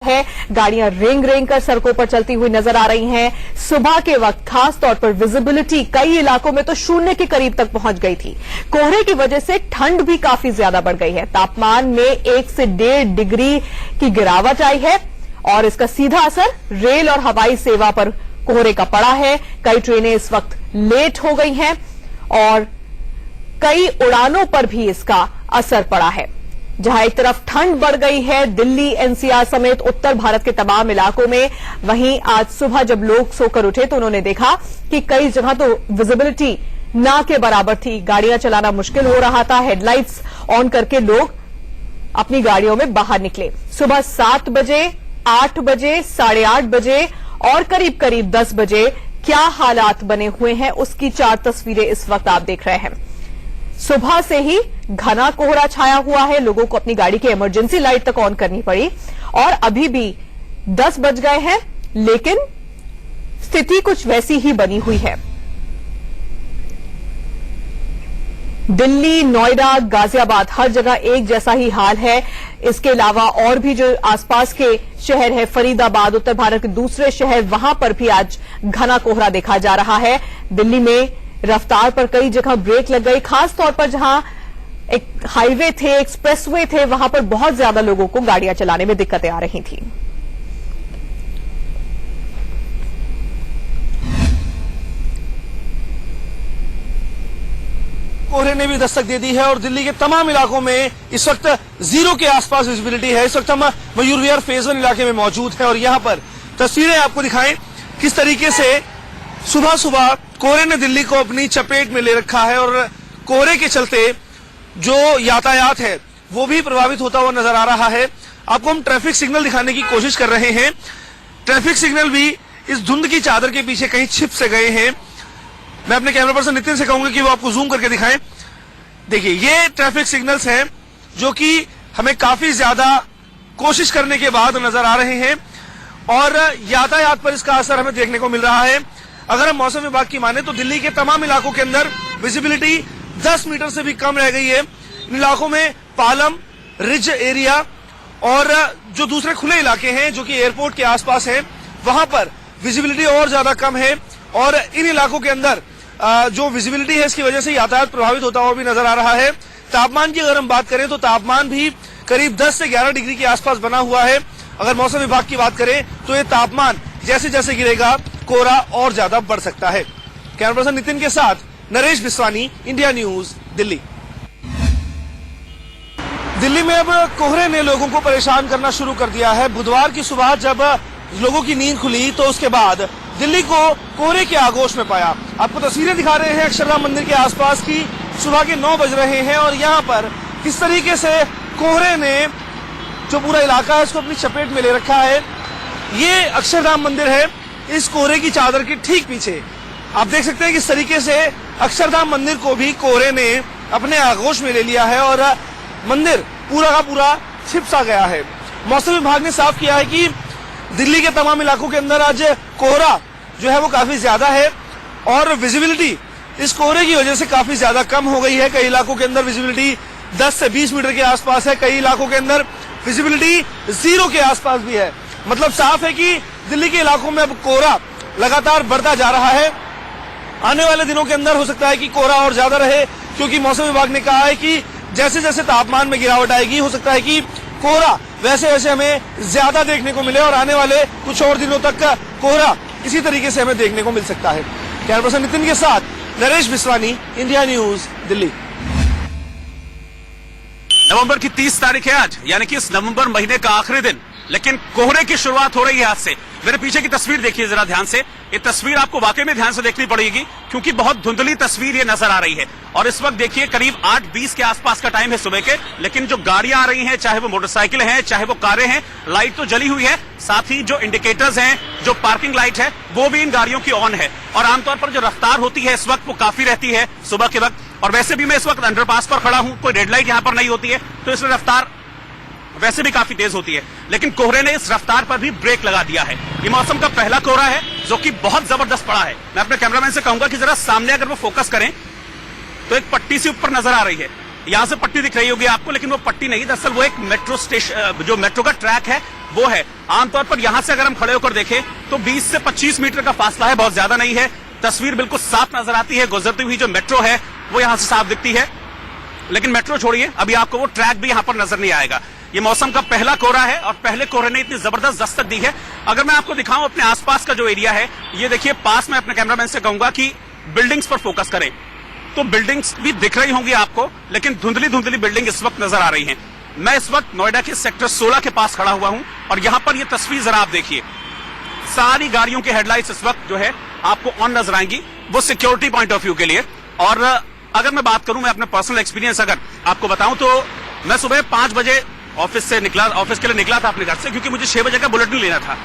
है। गाड़ियां रेंग रेंग कर सड़कों पर चलती हुई नजर आ रही हैं। सुबह के वक्त खास तौर पर विजिबिलिटी कई इलाकों में तो शून्य के करीब तक पहुंच गई थी। कोहरे की वजह से ठंड भी काफी ज्यादा बढ़ गई है। तापमान में 1 से 1.5 डिग्री की गिरावट आई है और इसका सीधा असर रेल और हवाई सेवा पर कोहरे का पड़ा है। कई ट्रेनें इस वक्त लेट हो गई हैं और कई उड़ानों पर भी इसका असर पड़ा है। जहां एक तरफ ठंड बढ़ गई है दिल्ली एनसीआर समेत उत्तर भारत के तमाम इलाकों में, वहीं आज सुबह जब लोग सोकर उठे तो उन्होंने देखा कि कई जगह तो विजिबिलिटी ना के बराबर थी। गाड़ियां चलाना मुश्किल हो रहा था। हेडलाइट्स ऑन करके लोग अपनी गाड़ियों में बाहर निकले। सुबह 7 बजे, 8 बजे, 8:30 बजे और करीब करीब 10 बजे क्या हालात बने हुए हैं उसकी 4 तस्वीरें इस वक्त आप देख रहे हैं। सुबह से ही घना कोहरा छाया हुआ है। लोगों को अपनी गाड़ी की इमरजेंसी लाइट तक ऑन करनी पड़ी और अभी भी 10 बज गए हैं, लेकिन स्थिति कुछ वैसी ही बनी हुई है। दिल्ली, नोएडा, गाजियाबाद हर जगह एक जैसा ही हाल है। इसके अलावा और भी जो आसपास के शहर है, फरीदाबाद, उत्तर भारत के दूसरे शहर, वहां पर भी आज घना कोहरा देखा जा रहा है। दिल्ली में रफ्तार पर कई जगह ब्रेक लग गई, खास तौर पर जहां एक हाईवे थे, एक्सप्रेसवे थे, वहां पर बहुत ज्यादा लोगों को गाड़ियां चलाने में दिक्कतें आ रही थी। कोहरे ने भी दस्तक दे दी है और दिल्ली के तमाम इलाकों में इस वक्त 0 के आसपास विजिबिलिटी है। इस वक्त हम मयूर विहार फेज 1 इलाके में मौजूद हैं और यहां पर तस्वीरें आपको दिखाएं किस तरीके से सुबह सुबह कोहरे ने दिल्ली को अपनी चपेट में ले रखा है और कोहरे के चलते जो यातायात है वो भी प्रभावित होता हुआ नजर आ रहा है। आपको हम ट्रैफिक सिग्नल दिखाने की कोशिश कर रहे हैं। ट्रैफिक सिग्नल भी इस धुंध की चादर के पीछे कहीं छिप से गए हैं। मैं अपने कैमरा पर्सन नितिन से कहूंगा कि वो आपको जूम करके दिखाएं। देखिए, ये ट्रैफिक सिग्नल्स हैं जो कि हमें काफी ज्यादा कोशिश करने के बाद नजर आ रहे हैं और यातायात पर इसका असर हमें देखने को मिल रहा है। अगर हम मौसम विभाग की माने तो दिल्ली के तमाम इलाकों के अंदर विजिबिलिटी 10 मीटर से भी कम रह गई है। इन इलाकों में पालम, रिज एरिया और जो दूसरे खुले इलाके हैं जो कि एयरपोर्ट के आसपास हैं, वहां पर विजिबिलिटी और ज्यादा कम है और इन इलाकों के अंदर जो विजिबिलिटी है इसकी वजह से यातायात प्रभावित होता हुआ भी नजर आ रहा है। तापमान की अगर हम बात करें तो तापमान भी करीब 10 से 11 डिग्री के आसपास बना हुआ है। अगर मौसम विभाग की बात करें तो ये तापमान जैसे जैसे गिरेगा कोहरा और ज्यादा बढ़ सकता है। कैमरा पर्सन नितिन के साथ नरेश बिस्वानी, इंडिया न्यूज, दिल्ली। दिल्ली में अब कोहरे ने लोगों को परेशान करना शुरू कर दिया है। बुधवार की सुबह जब लोगों की नींद खुली तो उसके बाद दिल्ली को कोहरे के आगोश में पाया। आपको तस्वीरें दिखा रहे हैं अक्षरधाम मंदिर के आसपास की। सुबह के 9 बज रहे हैं और यहाँ पर किस तरीके से कोहरे ने जो पूरा इलाका है उसको अपनी चपेट में ले रखा है। ये अक्षरधाम मंदिर है, इस कोहरे की चादर के ठीक पीछे आप देख सकते हैं किस तरीके से अक्षरधाम मंदिर को भी कोहरे ने अपने आगोश में ले लिया है और मंदिर पूरा का पूरा छिप सा गया है। मौसम विभाग ने साफ किया है कि दिल्ली के तमाम इलाकों के अंदर आज कोहरा जो है वो काफी ज्यादा है और विजिबिलिटी इस कोहरे की वजह से काफी ज्यादा कम हो गई है। कई इलाकों के अंदर विजिबिलिटी 10 से 20 मीटर के आसपास है, कई इलाकों के अंदर विजिबिलिटी 0 के आसपास भी है। मतलब साफ है कि दिल्ली के इलाकों में अब कोहरा लगातार बढ़ता जा रहा है। आने वाले दिनों के अंदर हो सकता है कि कोहरा और ज्यादा रहे, क्योंकि मौसम विभाग ने कहा है कि जैसे जैसे तापमान में गिरावट आएगी हो सकता है कि कोहरा वैसे वैसे हमें ज्यादा देखने को मिले और आने वाले कुछ और दिनों तक का कोहरा इसी तरीके से हमें देखने को मिल सकता है। कैमरा पर्सन नितिन के साथ नरेश बिस्वानी, इंडिया न्यूज, दिल्ली। नवंबर की 30 तारीख है आज, यानी कि इस नवंबर महीने का आखिरी दिन, लेकिन कोहरे की शुरुआत हो रही है आज से। मेरे पीछे की तस्वीर देखिए जरा ध्यान से। ये तस्वीर आपको वाकई में ध्यान से देखनी पड़ेगी क्योंकि बहुत धुंधली तस्वीर ये नजर आ रही है। और इस वक्त देखिए करीब 8:20 के आसपास का टाइम है सुबह के, लेकिन जो गाड़ियां आ रही हैं, चाहे वो मोटरसाइकिल हैं, चाहे वो कारें हैं, लाइट तो जली हुई है। साथ ही जो इंडिकेटर्स हैं, जो पार्किंग लाइट है, वो भी इन गाड़ियों की ऑन है। और आमतौर पर जो रफ्तार होती है इस वक्त वो काफी रहती है सुबह के वक्त। और वैसे भी मैं इस वक्त अंडरपास पर खड़ा हूं, कोई रेड लाइट यहां पर नहीं होती है, तो इसमें रफ्तार वैसे भी काफी तेज होती है। लेकिन कोहरे ने इस रफ्तार पर भी ब्रेक लगा दिया है। ये मौसम का पहला कोहरा है जो कि बहुत जबरदस्त पड़ा है। मैं अपने कैमरामैन से कहूंगा कि जरा सामने अगर वो फोकस करें तो एक पट्टी सी ऊपर नजर आ रही है। यहां से पट्टी दिख रही होगी आपको, लेकिन वो पट्टी नहीं, दरअसल वो एक मेट्रो स्टेशन, जो मेट्रो का ट्रैक है वो है। आमतौर पर यहां से अगर हम खड़े होकर देखें तो 20 से 25 मीटर का फासला है, बहुत ज्यादा नहीं है। तस्वीर बिल्कुल साफ नजर आती है। गुजरती हुई जो मेट्रो है वो यहां से साफ दिखती है, लेकिन मेट्रो छोड़िए, अभी आपको वो ट्रैक भी यहां पर नजर नहीं आएगा। ये मौसम का पहला कोहरा है और पहले कोहरे ने इतनी जबरदस्त दस्तक दी है। अगर मैं आपको दिखाऊं अपने आसपास का जो एरिया है, ये देखिए, पास में अपने कैमरामैन से कहूंगा कि बिल्डिंग्स पर फोकस करें तो बिल्डिंग्स भी दिख रही होंगी आपको, लेकिन धुंधली धुंधली बिल्डिंग इस वक्त नजर आ रही हैं। मैं इस वक्त नोएडा के सेक्टर 16 के पास खड़ा हुआ हूं और यहां पर ये तस्वीर जरा आप देखिए। सारी गाड़ियों की हेडलाइट्स इस वक्त जो है आपको ऑन नजर आएंगी, वो सिक्योरिटी पॉइंट ऑफ व्यू के लिए। और अगर मैं बात करूं, मैं अपने पर्सनल एक्सपीरियंस अगर आपको बताऊं, तो मैं सुबह 5 बजे ऑफिस के लिए निकला था अपने घर से, क्योंकि मुझे 6 बजे का बुलेटिन लेना था।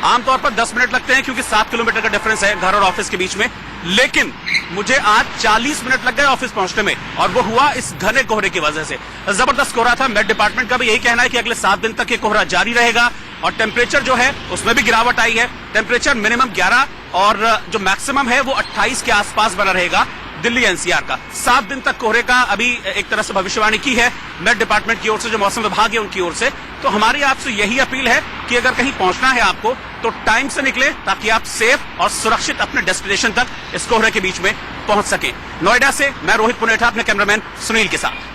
आमतौर पर 10 मिनट लगते हैं क्योंकि 7 किलोमीटर का डिफरेंस है घर और ऑफिस के बीच में, लेकिन मुझे आज 40 मिनट लग गए ऑफिस पहुंचने में, और वो हुआ इस घने कोहरे की वजह से। जबरदस्त कोहरा था। मेट डिपार्टमेंट का भी यही कहना है कि अगले 7 दिन तक ये कोहरा जारी रहेगा और टेम्परेचर जो है उसमें भी गिरावट आई है। टेम्परेचर मिनिमम 11 और जो मैक्सिमम है वो 28 के आसपास बना रहेगा दिल्ली एनसीआर का। 7 दिन तक कोहरे का अभी एक तरह से भविष्यवाणी की है मेट डिपार्टमेंट की ओर से, जो मौसम विभाग है उनकी ओर से। तो हमारी आपसे यही अपील है कि अगर कहीं पहुंचना है आपको तो टाइम से निकले, ताकि आप सेफ और सुरक्षित अपने डेस्टिनेशन तक इस कोहरे के बीच में पहुंच सके। नोएडा से मैं रोहित पुनेठा अपने कैमरामैन सुनील के साथ।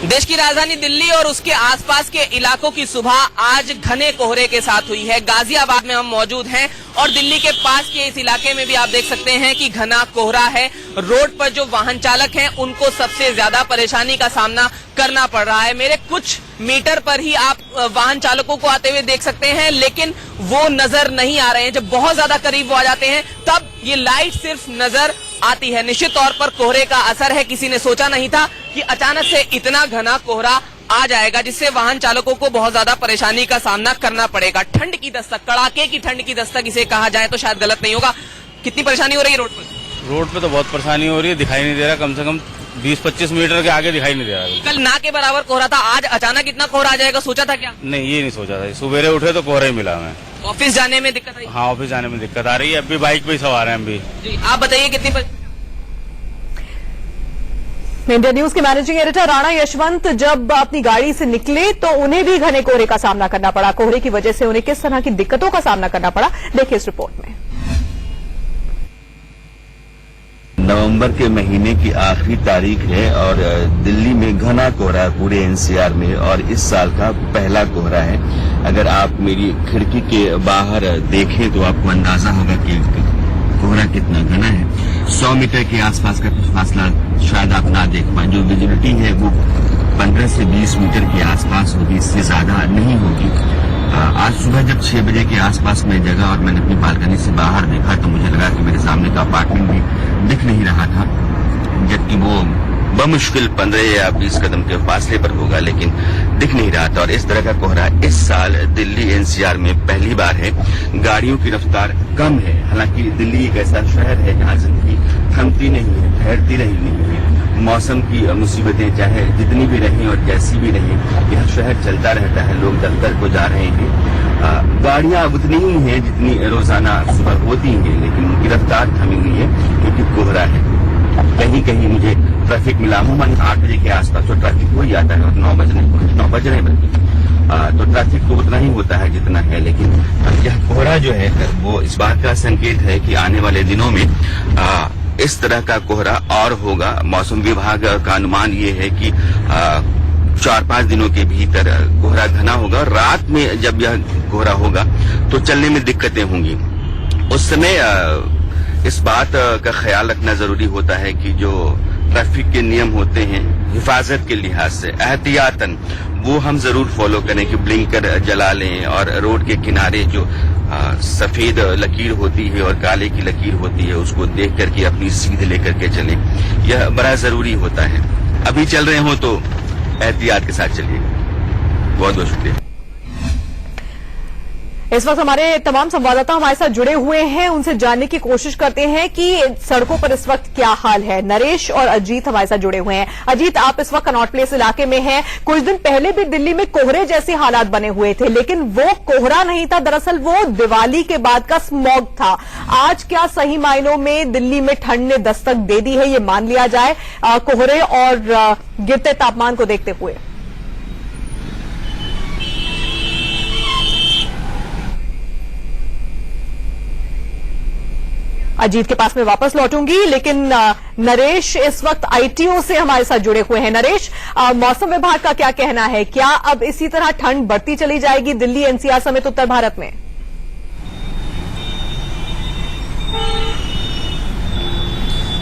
देश की राजधानी दिल्ली और उसके आसपास के इलाकों की सुबह आज घने कोहरे के साथ हुई है। गाजियाबाद में हम मौजूद हैं और दिल्ली के पास के इस इलाके में भी आप देख सकते हैं कि घना कोहरा है। रोड पर जो वाहन चालक हैं उनको सबसे ज्यादा परेशानी का सामना करना पड़ रहा है। मेरे कुछ मीटर पर ही आप वाहन चालकों को आते हुए देख सकते हैं, लेकिन वो नजर नहीं आ रहे हैं। जब बहुत ज्यादा करीब वो आ जाते हैं तब ये लाइट सिर्फ नजर आती है। निश्चित तौर पर कोहरे का असर है। किसी ने सोचा नहीं था कि अचानक से इतना घना कोहरा आ जाएगा, जिससे वाहन चालकों को बहुत ज्यादा परेशानी का सामना करना पड़ेगा। ठंड की दस्तक, कड़ाके की ठंड की दस्तक इसे कहा जाए तो शायद गलत नहीं होगा। कितनी परेशानी हो रही है रोड पर? रोड पे तो बहुत परेशानी हो रही है, दिखाई नहीं दे रहा। कम से कम 20-25 मीटर के आगे दिखाई नहीं दे रहा। कल ना के बराबर कोहरा था, आज अचानक इतना कोहरा आ जाएगा, सोचा था क्या? नहीं, ये नहीं सोचा था। सुबेरे उठे तो कोहरा ही मिला हमें। ऑफिस जाने में दिक्कत आई? हाँ, ऑफिस जाने में दिक्कत आ रही है। अब भी बाइक पे ही सवार हैं हम भी। जी, आप बताइए कितनी इंडिया न्यूज के मैनेजिंग एडिटर राणा यशवंत जब अपनी गाड़ी से निकले तो उन्हें भी घने कोहरे का सामना करना पड़ा। कोहरे की वजह से उन्हें किस तरह की दिक्कतों का सामना करना पड़ा, देखिए इस रिपोर्ट में। नवंबर के महीने की आखिरी तारीख है और दिल्ली में घना कोहरा है पूरे एनसीआर में, और इस साल का पहला कोहरा है। अगर आप मेरी खिड़की के बाहर देखें तो आपको अंदाजा होगा कि कोहरा कितना घना है। 100 मीटर के आसपास का कुछ फासला शायद आप ना देख पाए। जो विजिबिलिटी है वो 15 से 20 मीटर के आसपास होगी, इससे ज्यादा नहीं होगी। आज सुबह जब 6 बजे के आसपास मैं जगा और मैंने अपनी बालकनी से बाहर देखा तो मुझे लगा कि मेरे सामने का अपार्टमेंट भी दिख नहीं रहा था, जबकि वो बमुश्किल 15 या 20 कदम के फासले पर होगा, लेकिन दिख नहीं रहा था। और इस तरह का कोहरा इस साल दिल्ली एनसीआर में पहली बार है। गाड़ियों की रफ्तार कम है, हालांकि दिल्ली एक ऐसा शहर है जहाँ जिंदगी थमती नहीं है, ठहरती नहीं है। मौसम की मुसीबतें चाहे जितनी भी रहें और जैसी भी रहें, यह शहर चलता रहता है। लोग दफ्तर को जा रहे हैं, गाड़ियां उतनी ही हैं जितनी रोजाना सुबह होती हैं, लेकिन उनकी रफ्तार थमी हुई है क्योंकि कोहरा है। कहीं कहीं मुझे ट्रैफिक मिला, अमूमन 8 बजे के आसपास तो ट्रैफिक हो जाता है और 9 बज रहे बल्कि तो ट्रैफिक तो उतना ही होता है जितना है। लेकिन यह कोहरा जो है वो इस बात का संकेत है कि आने वाले दिनों में इस तरह का कोहरा और होगा। मौसम विभाग का अनुमान ये है कि 4-5 दिनों के भीतर कोहरा घना होगा। रात में जब यह कोहरा होगा तो चलने में दिक्कतें होंगी। उस समय इस बात का ख्याल रखना जरूरी होता है कि जो ट्रैफिक के नियम होते हैं हिफाजत के लिहाज से एहतियातन वो हम जरूर फॉलो करें कि ब्लिंकर जला लें और रोड के किनारे जो सफेद लकीर होती है और काले की लकीर होती है उसको देख करके अपनी सीध लेकर के चलें। यह बड़ा जरूरी होता है। अभी चल रहे हो तो एहतियात के साथ चलिए। बहुत बहुत शुक्रिया। इस वक्त हमारे तमाम संवाददाता हमारे साथ जुड़े हुए हैं, उनसे जानने की कोशिश करते हैं कि सड़कों पर इस वक्त क्या हाल है। नरेश और अजीत हमारे साथ जुड़े हुए हैं। अजीत, आप इस वक्त कनॉट प्लेस इलाके में हैं। कुछ दिन पहले भी दिल्ली में कोहरे जैसे हालात बने हुए थे, लेकिन वो कोहरा नहीं था, दरअसल वो दिवाली के बाद का स्मॉग था। आज क्या सही मायनों में दिल्ली में ठंड ने दस्तक दे दी है, ये मान लिया जाए कोहरे और गिरते तापमान को देखते हुए? अजीत के पास में वापस लौटूंगी, लेकिन नरेश इस वक्त आईटीओ से हमारे साथ जुड़े हुए हैं। नरेश, मौसम विभाग का क्या कहना है? क्या अब इसी तरह ठंड बढ़ती चली जाएगी दिल्ली, एनसीआर समेत उत्तर भारत में?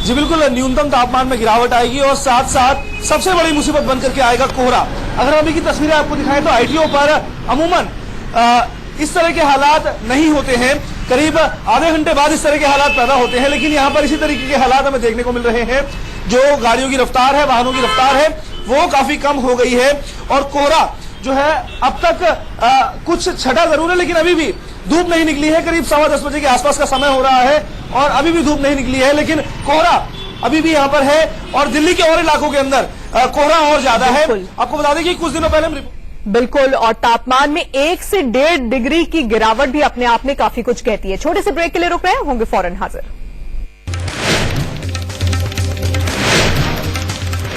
जी बिल्कुल, न्यूनतम तापमान में गिरावट आएगी और साथ साथ सबसे बड़ी मुसीबत बनकर के आएगा कोहरा। अगर हम अभी की तस्वीरें आपको दिखाएं तो आईटीओ पर अमूमन इस तरह के हालात नहीं होते हैं, करीब आधे घंटे बाद इस तरह के हालात पैदा होते हैं, लेकिन यहाँ पर इसी तरीके के हालात हमें देखने को मिल रहे हैं। जो गाड़ियों की रफ्तार है, वाहनों की रफ्तार है, वो काफी कम हो गई है और कोहरा जो है अब तक कुछ छटा जरूर है, लेकिन अभी भी धूप नहीं निकली है। करीब 10:15 बजे के आसपास का समय हो रहा है और अभी भी धूप नहीं निकली है, लेकिन कोहरा अभी भी यहाँ पर है और दिल्ली के और इलाकों के अंदर कोहरा और ज्यादा है। आपको बता दें कि कुछ दिनों पहले हम बिल्कुल, और तापमान में 1 से 1.5 डिग्री की गिरावट भी अपने आप में काफी कुछ कहती है। छोटे से ब्रेक के लिए रुक रहे हैं, होंगे फौरन हाजिर।